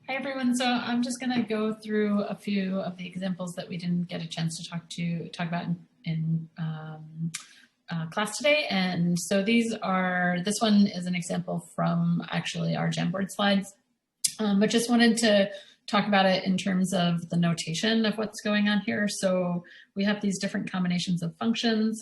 Hi everyone. So I'm just going to go through a few of the examples that we didn't get a chance to talk about in class today. And so this one is an example from actually our Jamboard slides, but just wanted to talk about it in terms of the notation of what's going on here. So we have these different combinations of functions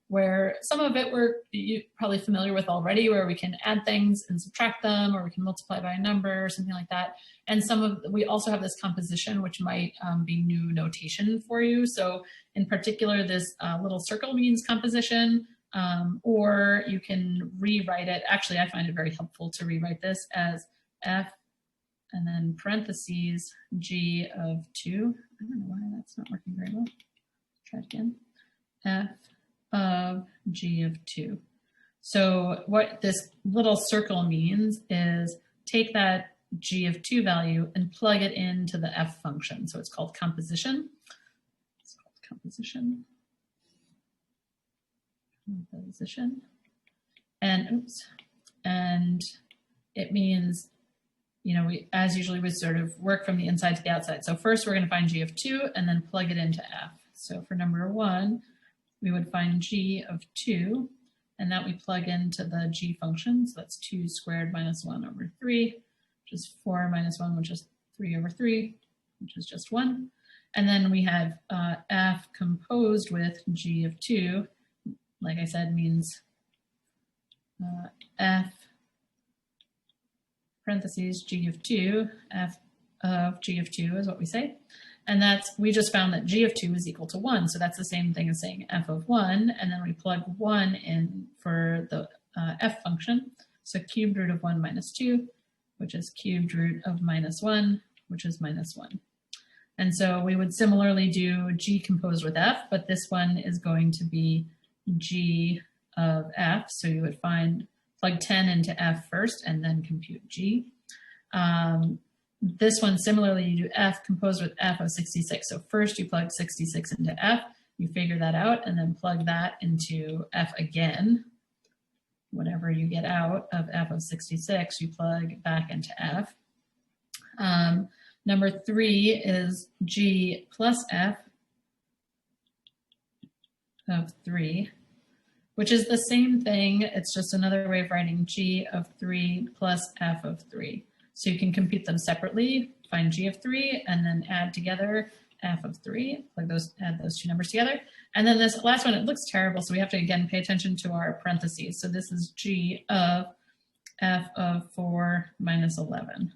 where some of it you're probably familiar with already, where we can add things and subtract them, or we can multiply by a number or something like that. And we also have this composition, which might be new notation for you. So in particular, this little circle means composition, or you can rewrite it. Actually, I find it very helpful to rewrite this as f and then parentheses g of 2. I don't know why that's not working very well. Try it again. F of g of 2. So what this little circle means is take that g of 2 value and plug it into the f function. So it's called composition. It's called composition. Composition. And it means, you know, as usually we sort of work from the inside to the outside. So first we're going to find g of 2 and then plug it into f. So for number 1, we would find g of 2, and that we plug into the g function. So that's 2 squared minus 1 over 3, which is 4 minus 1, which is 3 over 3, which is just 1. And then we have f composed with g of 2, like I said, means f parentheses g of 2, f of g of 2 is what we say. And we just found that g of 2 is equal to 1. So that's the same thing as saying f of 1. And then we plug 1 in for the f function. So cubed root of 1 minus 2, which is cubed root of minus 1, which is minus 1. And so we would similarly do g composed with f, but this one is going to be g of f. So you would plug 10 into f first and then compute g. This one, similarly, you do f composed with f of 66. So first you plug 66 into f, you figure that out, and then plug that into f again. Whatever you get out of f of 66, you plug back into f. Number 3 is g plus f of 3, which is the same thing. It's just another way of writing g of 3 plus f of 3. So you can compute them separately, find g of 3, and then add together f of 3, add those two numbers together. And then this last one, it looks terrible, so we have to, again, pay attention to our parentheses. So this is g of f of 4 minus 11.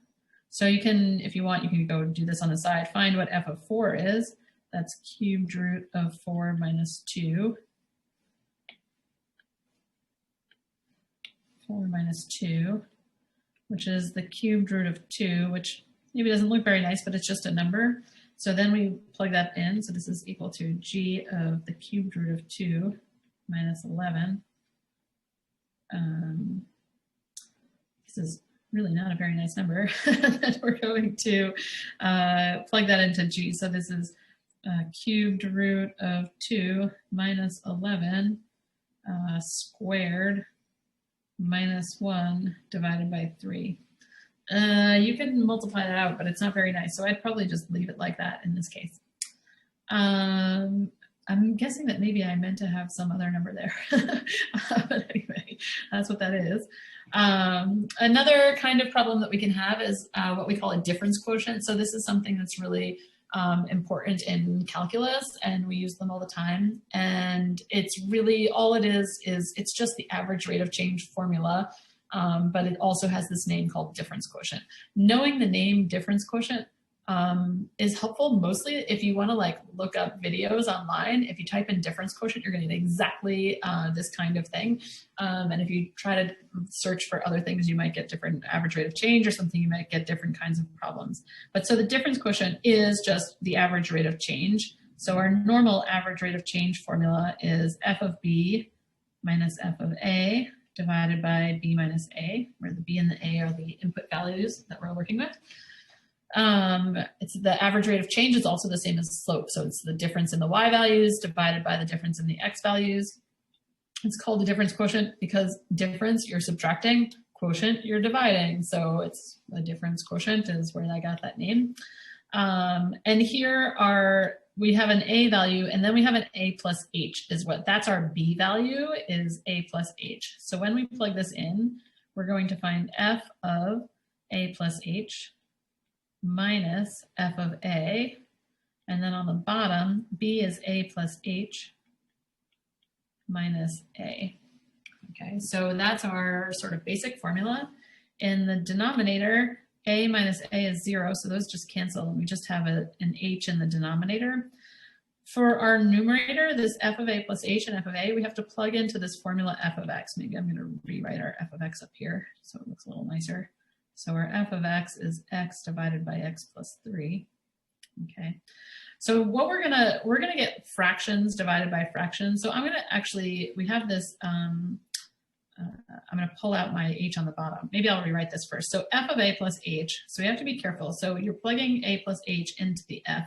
So you can, if you want, you can go do this on the side. Find what f of 4 is. That's cubed root of 4 minus 2. 4 minus 2. Which is the cubed root of 2, which maybe doesn't look very nice, but it's just a number. So then we plug that in. So this is equal to g of the cubed root of 2 minus 11. This is really not a very nice number. That we're going to plug that into g. So this is cubed root of 2 minus 11 squared minus 1 divided by 3. You can multiply that out, but it's not very nice. So I'd probably just leave it like that in this case. I'm guessing that maybe I meant to have some other number there. But anyway, that's what that is. Another kind of problem that we can have is what we call a difference quotient. So this is something that's really important in calculus, and we use them all the time. And it's really, all it is it's just the average rate of change formula, but it also has this name called difference quotient. Knowing the name difference quotient is helpful mostly if you want to like look up videos online. If you type in difference quotient, you're going to get exactly this kind of thing. And if you try to search for other things, you might get different average rate of change or something. You might get different kinds of problems. But so the difference quotient is just the average rate of change. So our normal average rate of change formula is f of b minus f of a divided by b minus a, where the b and the a are the input values that we're working with. It's the average rate of change is also the same as slope. So it's the difference in the y values divided by the difference in the x values. It's called the difference quotient because difference, you're subtracting, quotient you're dividing. So it's a difference quotient is where I got that name. And here we have an a value, and then we have an a plus h is that's our b value is a plus h. So when we plug this in, we're going to find f of a plus h minus f of a, and then on the bottom, b is a plus h minus a. Okay, so that's our sort of basic formula. In the denominator, a minus a is 0, so those just cancel, and we just have an h in the denominator. For our numerator, this f of a plus h and f of a, we have to plug into this formula f of x. Maybe I'm going to rewrite our f of x up here so it looks a little nicer. So our f of x is x divided by x plus 3. Okay. So what we're gonna get fractions divided by fractions. So I'm gonna actually, we have this, I'm gonna pull out my h on the bottom. Maybe I'll rewrite this first. So f of a plus h, so we have to be careful. So you're plugging a plus h into the f.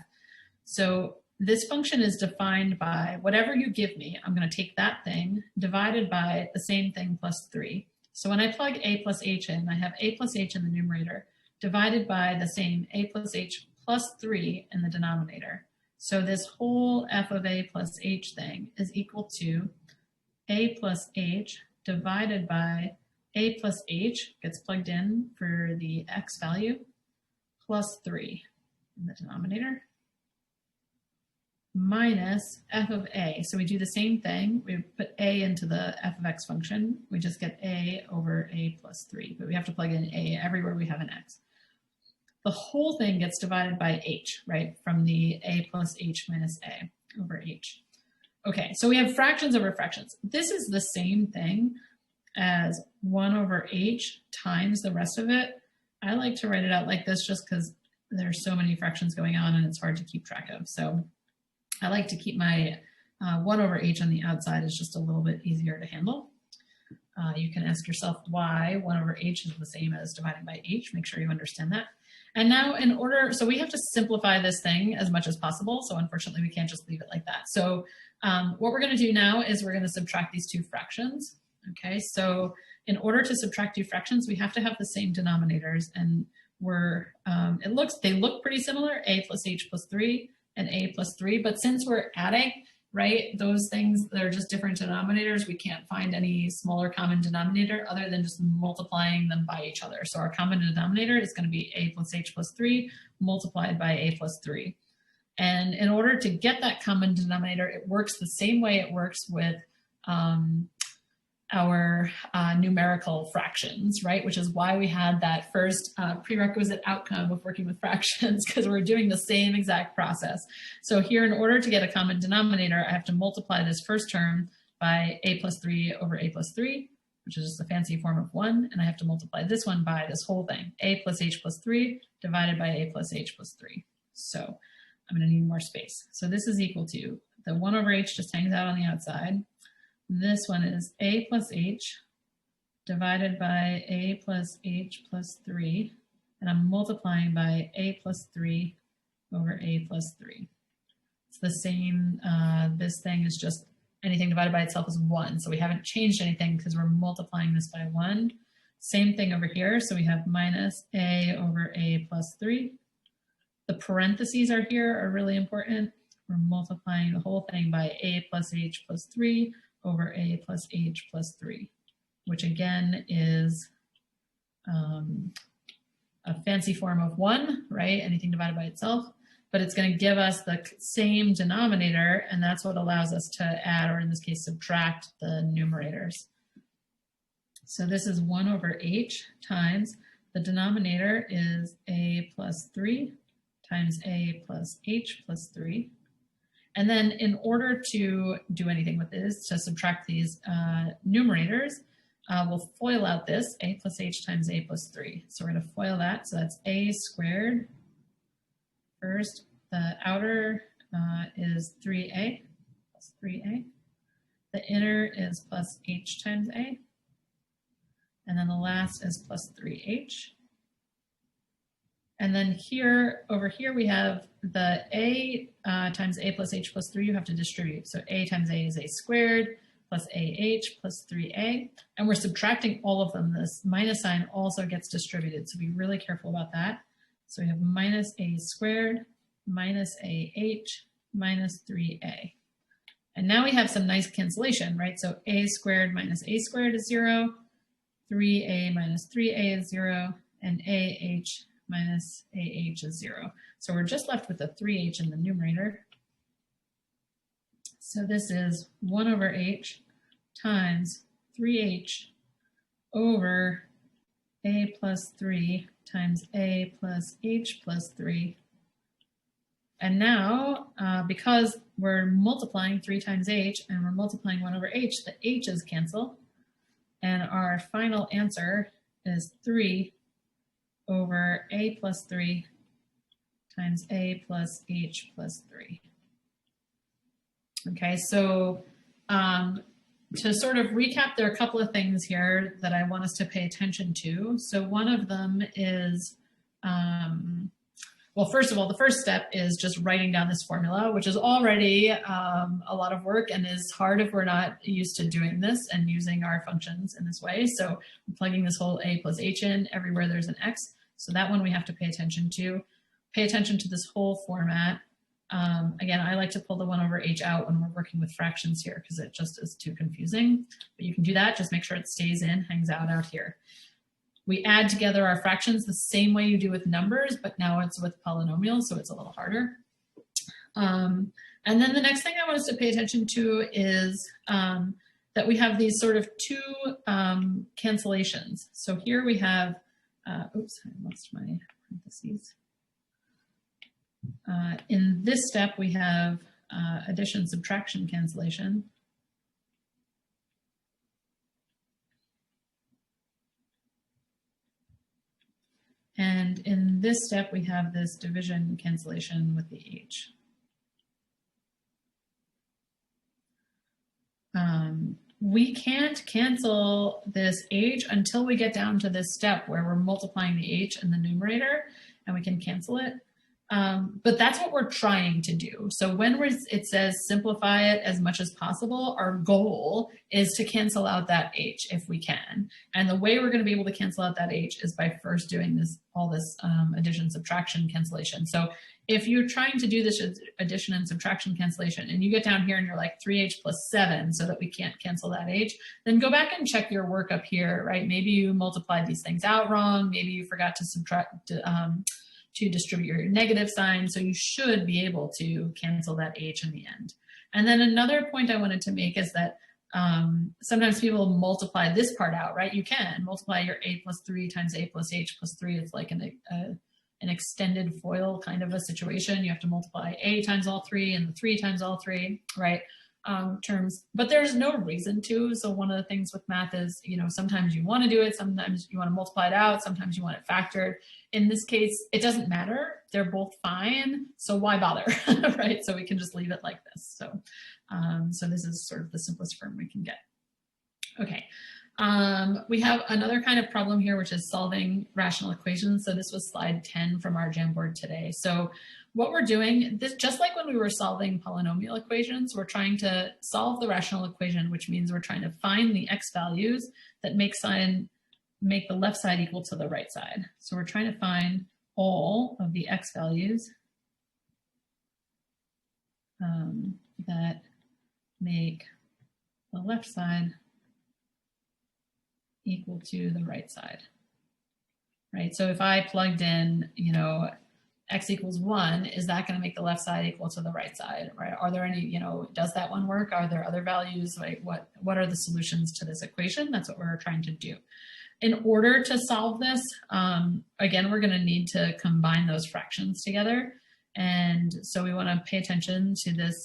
So this function is defined by whatever you give me, I'm gonna take that thing divided by the same thing plus 3. So when I plug a plus h in, I have a plus h in the numerator divided by the same a plus h plus 3 in the denominator. So this whole f of a plus h thing is equal to a plus h divided by a plus h, gets plugged in for the x value, plus 3 in the denominator, minus f of a. So we do the same thing. We put a into the f of x function. We just get a over a plus 3, but we have to plug in a everywhere we have an x. The whole thing gets divided by h, right? From the a plus h minus a over h. Okay, so we have fractions over fractions. This is the same thing as 1 over h times the rest of it. I like to write it out like this just because there's so many fractions going on and it's hard to keep track of. So I like to keep my 1 over h on the outside is just a little bit easier to handle. You can ask yourself why 1 over h is the same as dividing by h. Make sure you understand that. And now in order, so we have to simplify this thing as much as possible. So unfortunately, we can't just leave it like that. So what we're going to do now is we're going to subtract these two fractions. Okay, so in order to subtract two fractions, we have to have the same denominators, and they look pretty similar, a plus h plus 3 and a plus 3, but since we're adding, right, those things that are just different denominators, we can't find any smaller common denominator other than just multiplying them by each other. So our common denominator is going to be a plus h plus 3 multiplied by a plus 3. And in order to get that common denominator, it works the same way it works with our numerical fractions, right? Which is why we had that first prerequisite outcome of working with fractions, because we're doing the same exact process. So here, in order to get a common denominator, I have to multiply this first term by a plus 3 over a plus 3, which is just a fancy form of 1, and I have to multiply this one by this whole thing, a plus h plus 3 divided by a plus h plus 3. So I'm going to need more space. So this is equal to, the 1 over h just hangs out on the outside. This one is a plus h divided by a plus h plus 3, and I'm multiplying by a plus 3 over a plus 3. It's the same, this thing is just anything divided by itself is 1, so we haven't changed anything because we're multiplying this by 1. Same thing over here, so we have minus a over a plus 3. The parentheses are here are really important. We're multiplying the whole thing by a plus h plus 3 over a plus h plus 3, which again is a fancy form of 1, right? Anything divided by itself, but it's going to give us the same denominator, and that's what allows us to add, or in this case, subtract the numerators. So this is 1 over h times, the denominator is a plus 3 times a plus h plus 3. And then in order to do anything with this, to subtract these numerators, we'll FOIL out this, a plus h times a plus 3. So we're going to FOIL that, so that's a squared. First, the outer is 3a plus 3a. The inner is plus h times a. And then the last is plus 3h. And then here, over here, we have the a times a plus h plus 3, you have to distribute. So a times a is a squared, plus AH plus 3A, and we're subtracting all of them. This minus sign also gets distributed, so be really careful about that. So we have minus A squared minus AH minus 3A. And now we have some nice cancellation, right? So A squared minus A squared is 0, 3A minus 3A is 0, and AH minus AH is 0. So we're just left with a 3H in the numerator. So this is 1 over H times 3H over A plus 3 times A plus H plus 3. And now, because we're multiplying 3 times H and we're multiplying 1 over H, the H's cancel. And our final answer is 3 over A plus 3 times A plus H plus 3. Okay, so to sort of recap, there are a couple of things here that I want us to pay attention to. So one of them is, well, first of all, the first step is just writing down this formula, which is already a lot of work and is hard if we're not used to doing this and using our functions in this way. So I'm plugging this whole A plus H in everywhere there's an X. So that one we have to pay attention to. Pay attention to this whole format. Again, I like to pull the 1 over H out when we're working with fractions here because it just is too confusing. But you can do that, just make sure it stays in, hangs out here. We add together our fractions the same way you do with numbers, but now it's with polynomials, so it's a little harder. And then the next thing I want us to pay attention to is that we have these sort of two cancellations. So here we have, oops, I lost my parentheses. In this step, we have addition, subtraction, cancellation. And in this step, we have this division cancellation with the H. We can't cancel this H until we get down to this step where we're multiplying the H in the numerator, and we can cancel it. But that's what we're trying to do. So when it says simplify it as much as possible, our goal is to cancel out that H if we can. And the way we're going to be able to cancel out that H is by first doing all this addition, subtraction, cancellation. So if you're trying to do this addition and subtraction cancellation and you get down here and you're like 3H plus 7 so that we can't cancel that H, then go back and check your work up here, right? Maybe you multiplied these things out wrong. Maybe you forgot to subtract, to distribute your negative sign. So you should be able to cancel that H in the end. And then another point I wanted to make is that sometimes people multiply this part out, right? You can multiply your A plus 3 times A plus H plus 3. It's like an extended FOIL kind of a situation. You have to multiply A times all 3 and the 3 times all 3, right? Terms, but there's no reason to. So one of the things with math is, you know, sometimes you want to do it, sometimes you want to multiply it out, sometimes you want it factored. In this case, it doesn't matter. They're both fine. So why bother, right? So we can just leave it like this. So, so this is sort of the simplest form we can get. Okay. We have another kind of problem here, which is solving rational equations. So this was slide 10 from our Jamboard today. So what we're doing, just like when we were solving polynomial equations, we're trying to solve the rational equation, which means we're trying to find the x values that make the left side equal to the right side. So we're trying to find all of the x values that make the left side equal to the right side, right? So if I plugged in, you know, x equals 1, is that going to make the left side equal to the right side, right? Are there any, you know, does that one work? Are there other values? Like what are the solutions to this equation? That's what we're trying to do. In order to solve this, again, we're going to need to combine those fractions together. And so we want to pay attention to this,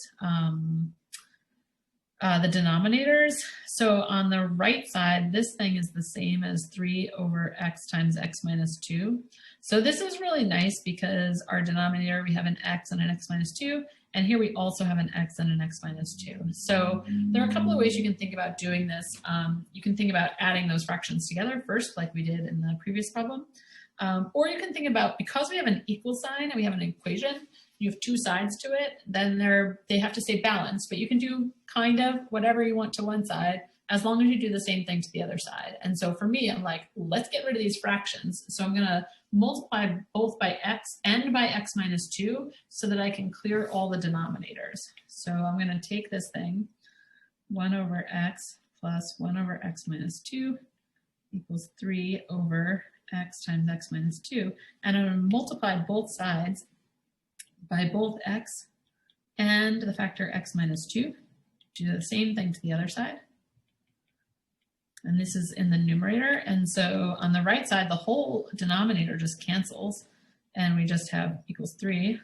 the denominators. So on the right side, this thing is the same as 3 over x times x minus 2. So this is really nice because our denominator, we have an x and an x minus 2, and here we also have an x and an x minus 2. So there are a couple of ways you can think about doing this. You can think about adding those fractions together first, like we did in the previous problem. Or you can think about, because we have an equal sign and we have an equation, you have two sides to it, then they have to stay balanced, but you can do kind of whatever you want to one side as long as you do the same thing to the other side. And so for me, I'm like, let's get rid of these fractions. So I'm gonna multiply both by x and by x minus 2 so that I can clear all the denominators. So I'm gonna take this thing, 1 over x plus 1 over x minus 2 equals 3 over x times x minus 2. And I'm going to multiply both sides by both x and the factor x minus 2. Do the same thing to the other side. And this is in the numerator. And so on the right side, the whole denominator just cancels. And we just have equals 3.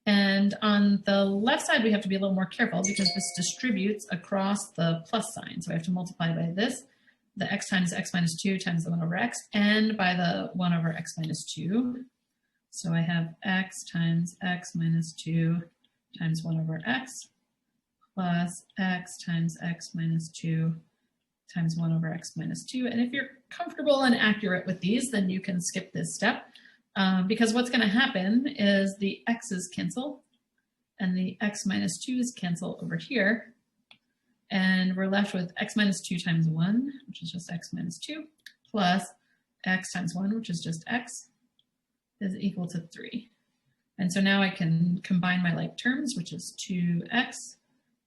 And on the left side, we have to be a little more careful because this distributes across the plus sign. So I have to multiply by this, the x times x minus 2 times the 1 over x, and by the 1 over x minus 2. So I have x times x minus 2 times 1 over x plus x times x minus 2 times 1 over x minus 2. And if you're comfortable and accurate with these, then you can skip this step. Because what's going to happen is the x's cancel and the x minus 2's cancel over here. And we're left with x minus 2 times 1, which is just x minus 2, plus x times 1, which is just x, is equal to 3. And so now I can combine my like terms, which is 2x,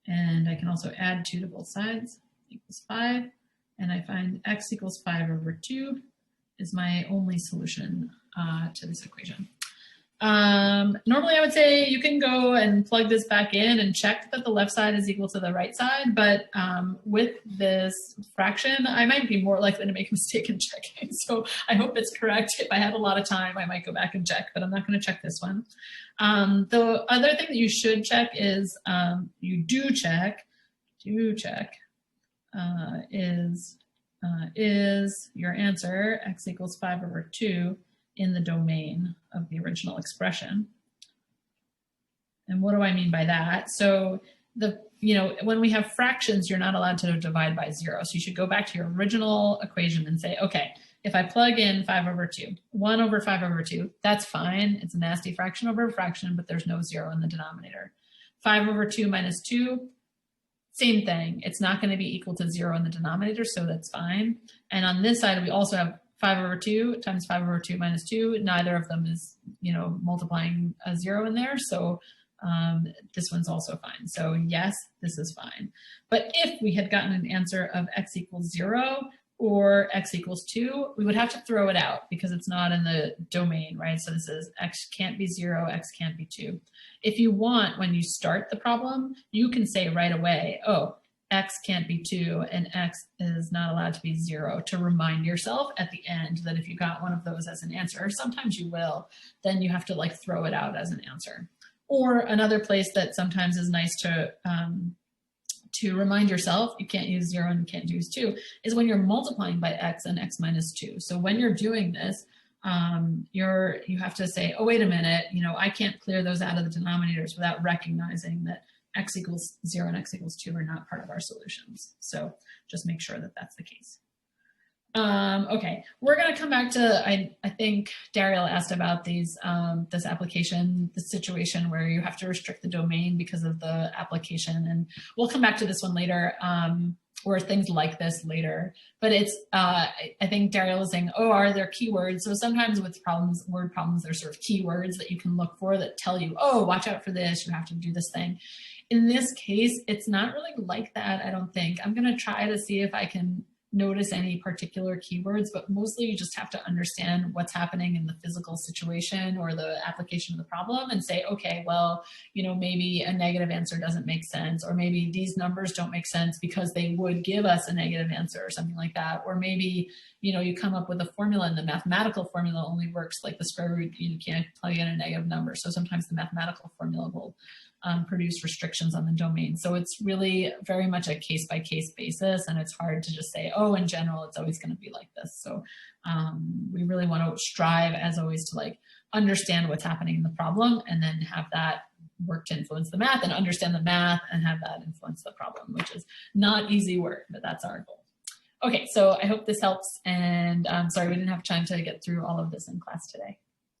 and I can also add 2 to both sides, equals 5. And I find x equals 5 over 2 is my only solution to this equation. Normally I would say you can go and plug this back in and check that the left side is equal to the right side, but with this fraction, I might be more likely to make a mistake in checking. So I hope it's correct. If I had a lot of time, I might go back and check, but I'm not going to check this one. The other thing that you should check is is your answer, x equals 5 over 2, in the domain of the original expression. And what do I mean by that? So when we have fractions, you're not allowed to divide by 0. So you should go back to your original equation and say, okay, if I plug in 5 over 2, 1 over 5 over 2, that's fine. It's a nasty fraction over a fraction, but there's no 0 in the denominator. 5 over 2 minus 2, same thing. It's not going to be equal to 0 in the denominator, so that's fine. And on this side, we also have 5 over 2 times 5 over 2 minus 2. Neither of them is, multiplying a 0 in there. So this one's also fine. So yes, this is fine. But if we had gotten an answer of x equals 0 or x equals 2, we would have to throw it out because it's not in the domain, right? So this is x can't be 0, x can't be 2. If you want, when you start the problem, you can say right away, oh, x can't be 2 and x is not allowed to be 0, to remind yourself at the end that if you got one of those as an answer, sometimes you will, then you have to like throw it out as an answer. Or another place that sometimes is nice to remind yourself you can't use 0 and you can't use 2 is when you're multiplying by x and x minus 2. So when you're doing this, you have to say, oh, wait a minute, I can't clear those out of the denominators without recognizing that x equals 0 and x equals 2 are not part of our solutions. So just make sure that that's the case. Okay, we're going to come back to, I think Daryl asked about these, this application, the situation where you have to restrict the domain because of the application. And we'll come back to this one later, or things like this later. But it's, I think Daryl is saying, oh, are there keywords? So sometimes with problems, word problems, there's sort of keywords that you can look for that tell you, oh, watch out for this, you have to do this thing. In this case, it's not really like that, I don't think. I'm going to try to see if I can notice any particular keywords, but mostly you just have to understand what's happening in the physical situation or the application of the problem and say, okay, well, maybe a negative answer doesn't make sense, or maybe these numbers don't make sense because they would give us a negative answer or something like that. Or maybe, you come up with a formula and the mathematical formula only works like the square root, you can't plug in a negative number. So sometimes the mathematical formula will produce restrictions on the domain. So it's really very much a case-by-case basis, and it's hard to just say, oh, in general, it's always going to be like this. So we really want to strive, as always, to like understand what's happening in the problem and then have that work to influence the math, and understand the math and have that influence the problem, which is not easy work, but that's our goal. Okay, so I hope this helps, and sorry we didn't have time to get through all of this in class today.